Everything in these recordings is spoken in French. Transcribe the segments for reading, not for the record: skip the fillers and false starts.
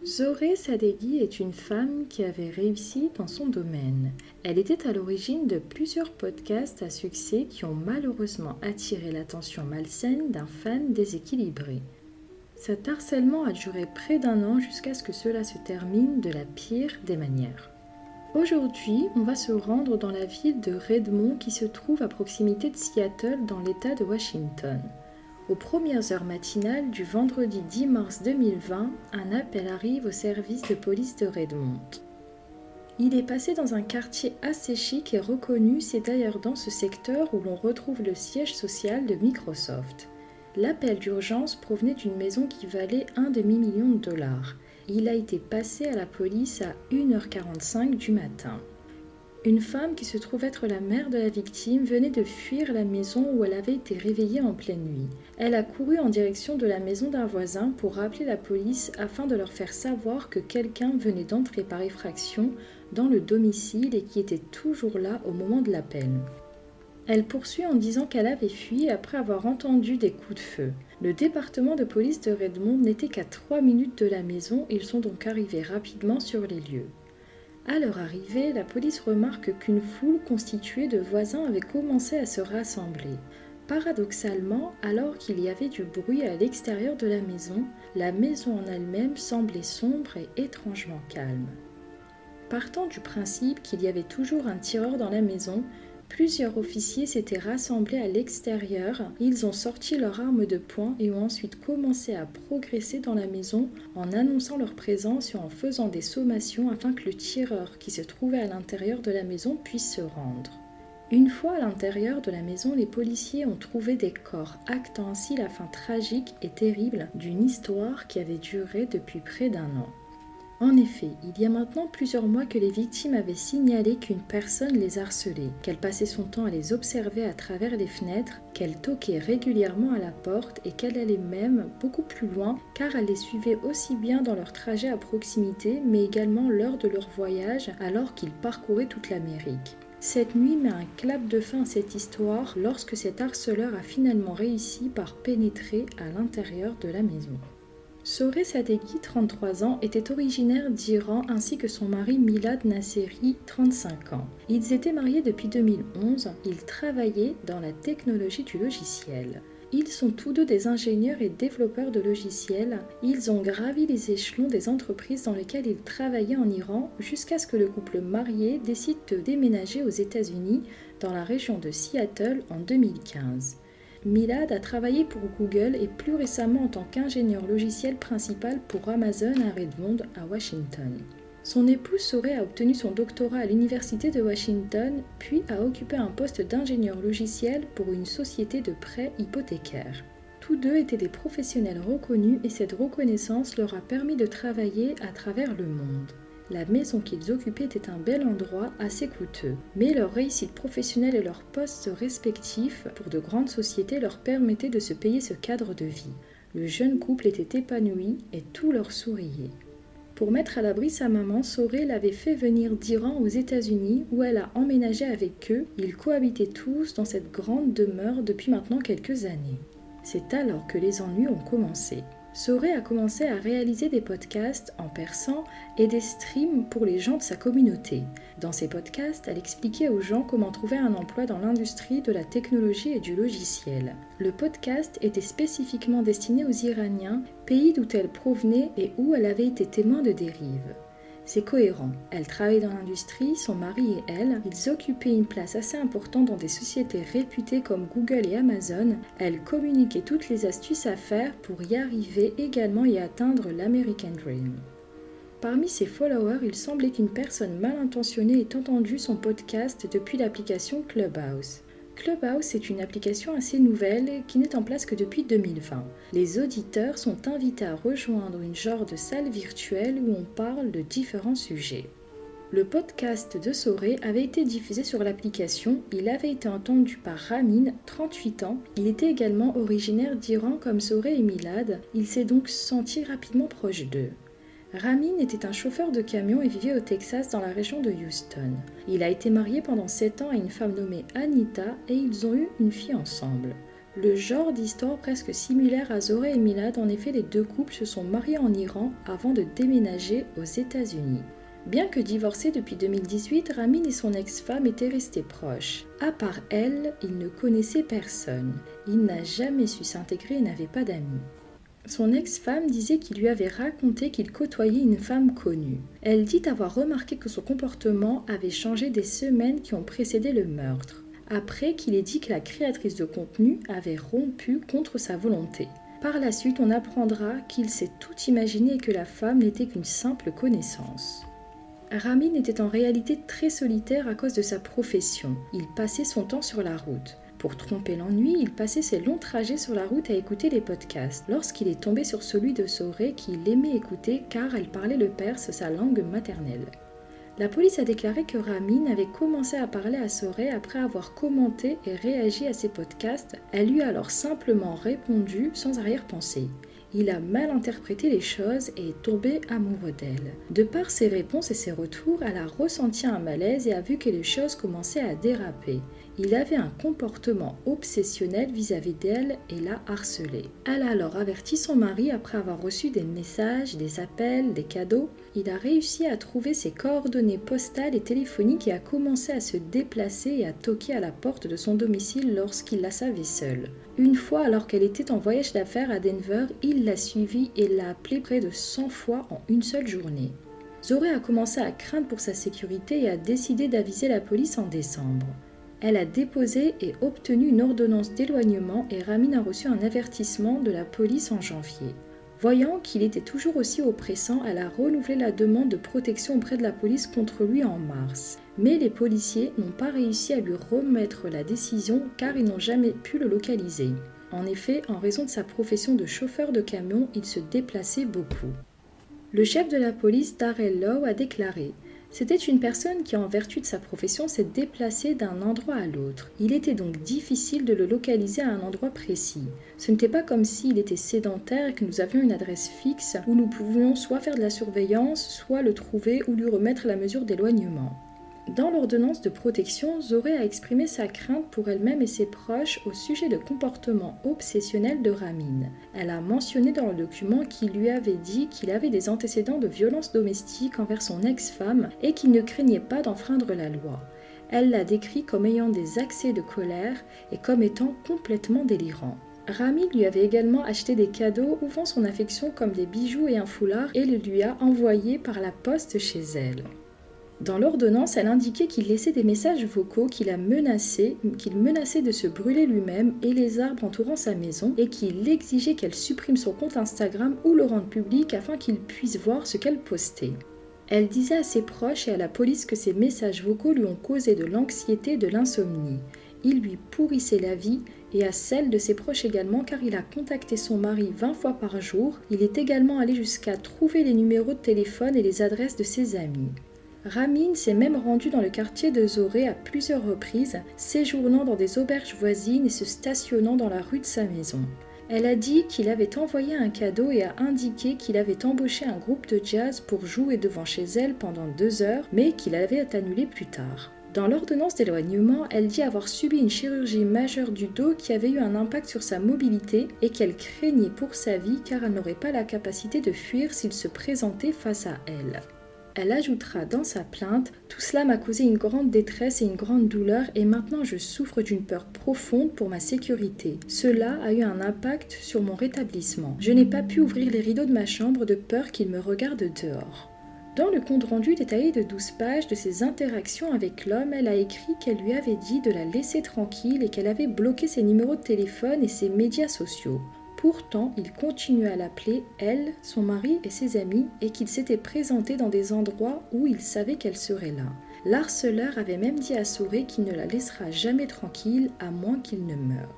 Zohreh Sadeghi est une femme qui avait réussi dans son domaine. Elle était à l'origine de plusieurs podcasts à succès qui ont malheureusement attiré l'attention malsaine d'un fan déséquilibré. Cet harcèlement a duré près d'un an jusqu'à ce que cela se termine de la pire des manières. Aujourd'hui, on va se rendre dans la ville de Redmond qui se trouve à proximité de Seattle dans l'État de Washington. Aux premières heures matinales du vendredi 10 mars 2020, un appel arrive au service de police de Redmond. Il est passé dans un quartier assez chic et reconnu, c'est d'ailleurs dans ce secteur où l'on retrouve le siège social de Microsoft. L'appel d'urgence provenait d'une maison qui valait $1,5 million. Il a été passé à la police à 1h45 du matin. Une femme qui se trouve être la mère de la victime venait de fuir la maison où elle avait été réveillée en pleine nuit. Elle a couru en direction de la maison d'un voisin pour rappeler la police afin de leur faire savoir que quelqu'un venait d'entrer par effraction dans le domicile et qui était toujours là au moment de l'appel. Elle poursuit en disant qu'elle avait fui après avoir entendu des coups de feu. Le département de police de Redmond n'était qu'à 3 minutes de la maison, ils sont donc arrivés rapidement sur les lieux. À leur arrivée, la police remarque qu'une foule constituée de voisins avait commencé à se rassembler. Paradoxalement, alors qu'il y avait du bruit à l'extérieur de la maison en elle-même semblait sombre et étrangement calme. Partant du principe qu'il y avait toujours un tireur dans la maison, plusieurs officiers s'étaient rassemblés à l'extérieur, ils ont sorti leurs armes de poing et ont ensuite commencé à progresser dans la maison en annonçant leur présence et en faisant des sommations afin que le tireur qui se trouvait à l'intérieur de la maison puisse se rendre. Une fois à l'intérieur de la maison, les policiers ont trouvé des corps, actant ainsi la fin tragique et terrible d'une histoire qui avait duré depuis près d'un an. En effet, il y a maintenant plusieurs mois que les victimes avaient signalé qu'une personne les harcelait, qu'elle passait son temps à les observer à travers les fenêtres, qu'elle toquait régulièrement à la porte et qu'elle allait même beaucoup plus loin car elle les suivait aussi bien dans leur trajet à proximité mais également lors de leur voyage alors qu'ils parcouraient toute l'Amérique. Cette nuit met un clap de fin à cette histoire lorsque cet harceleur a finalement réussi par pénétrer à l'intérieur de la maison. Zohreh Sadeghi, 33 ans, était originaire d'Iran ainsi que son mari Milad Nasseri, 35 ans. Ils étaient mariés depuis 2011, ils travaillaient dans la technologie du logiciel. Ils sont tous deux des ingénieurs et développeurs de logiciels. Ils ont gravi les échelons des entreprises dans lesquelles ils travaillaient en Iran jusqu'à ce que le couple marié décide de déménager aux États-Unis dans la région de Seattle en 2015. Milad a travaillé pour Google et plus récemment en tant qu'ingénieur logiciel principal pour Amazon à Redmond, à Washington. Son épouse Zohreh a obtenu son doctorat à l'université de Washington, puis a occupé un poste d'ingénieur logiciel pour une société de prêts hypothécaires. Tous deux étaient des professionnels reconnus et cette reconnaissance leur a permis de travailler à travers le monde. La maison qu'ils occupaient était un bel endroit assez coûteux, mais leur réussite professionnelle et leurs postes respectifs pour de grandes sociétés leur permettaient de se payer ce cadre de vie. Le jeune couple était épanoui et tout leur souriait. Pour mettre à l'abri sa maman, Zohreh l'avait fait venir d'Iran aux États-Unis où elle a emménagé avec eux. Ils cohabitaient tous dans cette grande demeure depuis maintenant quelques années. C'est alors que les ennuis ont commencé. Zohreh a commencé à réaliser des podcasts en persan et des streams pour les gens de sa communauté. Dans ces podcasts, elle expliquait aux gens comment trouver un emploi dans l'industrie de la technologie et du logiciel. Le podcast était spécifiquement destiné aux Iraniens, pays d'où elle provenait et où elle avait été témoin de dérives. C'est cohérent. Elle travaillait dans l'industrie, son mari et elle, ils occupaient une place assez importante dans des sociétés réputées comme Google et Amazon. Elle communiquait toutes les astuces à faire pour y arriver également et atteindre l'American Dream. Parmi ses followers, il semblait qu'une personne mal intentionnée ait entendu son podcast depuis l'application Clubhouse. Clubhouse est une application assez nouvelle qui n'est en place que depuis 2020. Les auditeurs sont invités à rejoindre une genre de salle virtuelle où on parle de différents sujets. Le podcast de Zohreh avait été diffusé sur l'application, il avait été entendu par Ramin, 38 ans. Il était également originaire d'Iran comme Zohreh et Milad, il s'est donc senti rapidement proche d'eux. Ramin était un chauffeur de camion et vivait au Texas dans la région de Houston. Il a été marié pendant 7 ans à une femme nommée Anita et ils ont eu une fille ensemble. Le genre d'histoire presque similaire à Zoreh et Milad, en effet, les deux couples se sont mariés en Iran avant de déménager aux États-Unis. Bien que divorcés depuis 2018, Ramin et son ex-femme étaient restés proches. À part elle, il ne connaissait personne. Il n'a jamais su s'intégrer et n'avait pas d'amis. Son ex-femme disait qu'il lui avait raconté qu'il côtoyait une femme connue. Elle dit avoir remarqué que son comportement avait changé des semaines qui ont précédé le meurtre, après qu'il ait dit que la créatrice de contenu avait rompu contre sa volonté. Par la suite, on apprendra qu'il s'est tout imaginé et que la femme n'était qu'une simple connaissance. Ramin était en réalité très solitaire à cause de sa profession. Il passait son temps sur la route. Pour tromper l'ennui, il passait ses longs trajets sur la route à écouter les podcasts. Lorsqu'il est tombé sur celui de Zoreh qu'il aimait écouter car elle parlait le perse, sa langue maternelle. La police a déclaré que Ramin avait commencé à parler à Zoreh après avoir commenté et réagi à ses podcasts. Elle lui a alors simplement répondu sans arrière-pensée. Il a mal interprété les choses et est tombé amoureux d'elle. De par ses réponses et ses retours, elle a ressenti un malaise et a vu que les choses commençaient à déraper. Il avait un comportement obsessionnel vis-à-vis d'elle et l'a harcelée. Elle a alors averti son mari après avoir reçu des messages, des appels, des cadeaux. Il a réussi à trouver ses coordonnées postales et téléphoniques et a commencé à se déplacer et à toquer à la porte de son domicile lorsqu'il la savait seule. Une fois, alors qu'elle était en voyage d'affaires à Denver, il l'a suivie et l'a appelée près de 100 fois en une seule journée. Zoreh a commencé à craindre pour sa sécurité et a décidé d'aviser la police en décembre. Elle a déposé et obtenu une ordonnance d'éloignement et Ramin a reçu un avertissement de la police en janvier. Voyant qu'il était toujours aussi oppressant, elle a renouvelé la demande de protection auprès de la police contre lui en mars. Mais les policiers n'ont pas réussi à lui remettre la décision car ils n'ont jamais pu le localiser. En effet, en raison de sa profession de chauffeur de camion, il se déplaçait beaucoup. Le chef de la police, Darrell Lowe, a déclaré « C'était une personne qui, en vertu de sa profession, s'est déplacée d'un endroit à l'autre. Il était donc difficile de le localiser à un endroit précis. Ce n'était pas comme s'il était sédentaire et que nous avions une adresse fixe où nous pouvions soit faire de la surveillance, soit le trouver ou lui remettre la mesure d'éloignement. » Dans l'ordonnance de protection, Zoreh a exprimé sa crainte pour elle-même et ses proches au sujet de comportements obsessionnels de Ramin. Elle a mentionné dans le document qu'il lui avait dit qu'il avait des antécédents de violence domestique envers son ex-femme et qu'il ne craignait pas d'enfreindre la loi. Elle l'a décrit comme ayant des accès de colère et comme étant complètement délirant. Ramin lui avait également acheté des cadeaux ouvrant son affection comme des bijoux et un foulard et le lui a envoyé par la poste chez elle. Dans l'ordonnance, elle indiquait qu'il laissait des messages vocaux qu'il menaçait de se brûler lui-même et les arbres entourant sa maison et qu'il exigeait qu'elle supprime son compte Instagram ou le rende public afin qu'il puisse voir ce qu'elle postait. Elle disait à ses proches et à la police que ces messages vocaux lui ont causé de l'anxiété et de l'insomnie. Il lui pourrissait la vie et à celle de ses proches également car il a contacté son mari 20 fois par jour. Il est également allé jusqu'à trouver les numéros de téléphone et les adresses de ses amis. Ramin s'est même rendu dans le quartier de Zoreh à plusieurs reprises, séjournant dans des auberges voisines et se stationnant dans la rue de sa maison. Elle a dit qu'il avait envoyé un cadeau et a indiqué qu'il avait embauché un groupe de jazz pour jouer devant chez elle pendant 2 heures, mais qu'il avait annulé plus tard. Dans l'ordonnance d'éloignement, elle dit avoir subi une chirurgie majeure du dos qui avait eu un impact sur sa mobilité et qu'elle craignait pour sa vie car elle n'aurait pas la capacité de fuir s'il se présentait face à elle. Elle ajoutera dans sa plainte « Tout cela m'a causé une grande détresse et une grande douleur et maintenant je souffre d'une peur profonde pour ma sécurité. Cela a eu un impact sur mon rétablissement. Je n'ai pas pu ouvrir les rideaux de ma chambre de peur qu'il me regarde dehors. » Dans le compte-rendu détaillé de 12 pages de ses interactions avec l'homme, elle a écrit qu'elle lui avait dit de la laisser tranquille et qu'elle avait bloqué ses numéros de téléphone et ses médias sociaux. Pourtant, il continuait à l'appeler, elle, son mari et ses amis, et qu'il s'était présenté dans des endroits où il savait qu'elle serait là. L'harceleur avait même dit à Zoreh qu'il ne la laissera jamais tranquille à moins qu'il ne meure.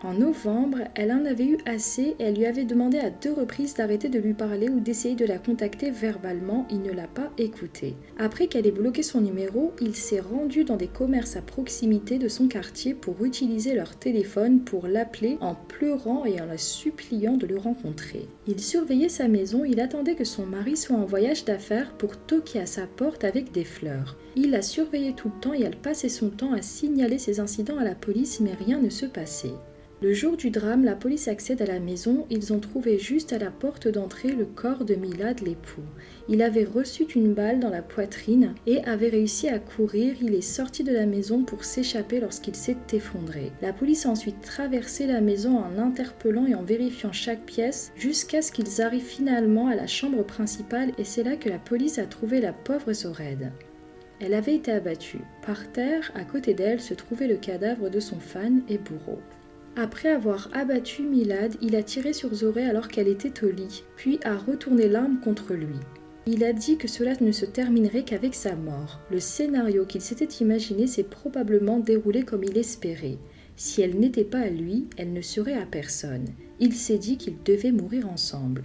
En novembre, elle en avait eu assez et elle lui avait demandé à 2 reprises d'arrêter de lui parler ou d'essayer de la contacter verbalement, il ne l'a pas écoutée. Après qu'elle ait bloqué son numéro, il s'est rendu dans des commerces à proximité de son quartier pour utiliser leur téléphone pour l'appeler en pleurant et en la suppliant de le rencontrer. Il surveillait sa maison, il attendait que son mari soit en voyage d'affaires pour toquer à sa porte avec des fleurs. Il la surveillait tout le temps et elle passait son temps à signaler ces incidents à la police mais rien ne se passait. Le jour du drame, la police accède à la maison. Ils ont trouvé juste à la porte d'entrée le corps de Milad, l'époux. Il avait reçu une balle dans la poitrine et avait réussi à courir. Il est sorti de la maison pour s'échapper lorsqu'il s'est effondré. La police a ensuite traversé la maison en interpellant et en vérifiant chaque pièce jusqu'à ce qu'ils arrivent finalement à la chambre principale et c'est là que la police a trouvé la pauvre Zored. Elle avait été abattue. Par terre, à côté d'elle, se trouvait le cadavre de son fan et bourreau. Après avoir abattu Milad, il a tiré sur Zoré alors qu'elle était au lit, puis a retourné l'arme contre lui. Il a dit que cela ne se terminerait qu'avec sa mort. Le scénario qu'il s'était imaginé s'est probablement déroulé comme il espérait. Si elle n'était pas à lui, elle ne serait à personne. Il s'est dit qu'ils devaient mourir ensemble.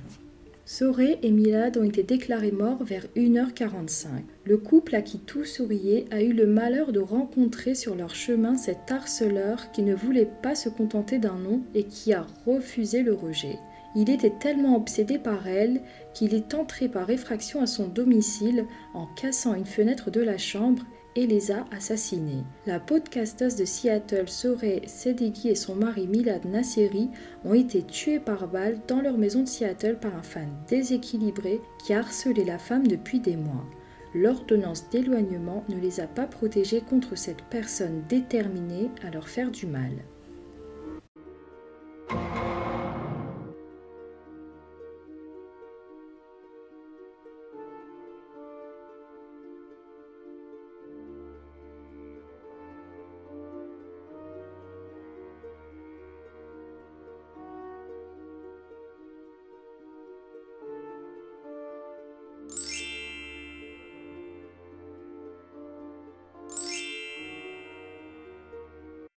Zoré et Milad ont été déclarés morts vers 1h45. Le couple à qui tout souriait a eu le malheur de rencontrer sur leur chemin cet harceleur qui ne voulait pas se contenter d'un nom et qui a refusé le rejet. Il était tellement obsédé par elle qu'il est entré par effraction à son domicile en cassant une fenêtre de la chambre et les a assassinés. La podcasteuse de Seattle, Zoré Sedeghi et son mari Milad Nasseri ont été tués par balle dans leur maison de Seattle par un fan déséquilibré qui a harcelé la femme depuis des mois. L'ordonnance d'éloignement ne les a pas protégés contre cette personne déterminée à leur faire du mal.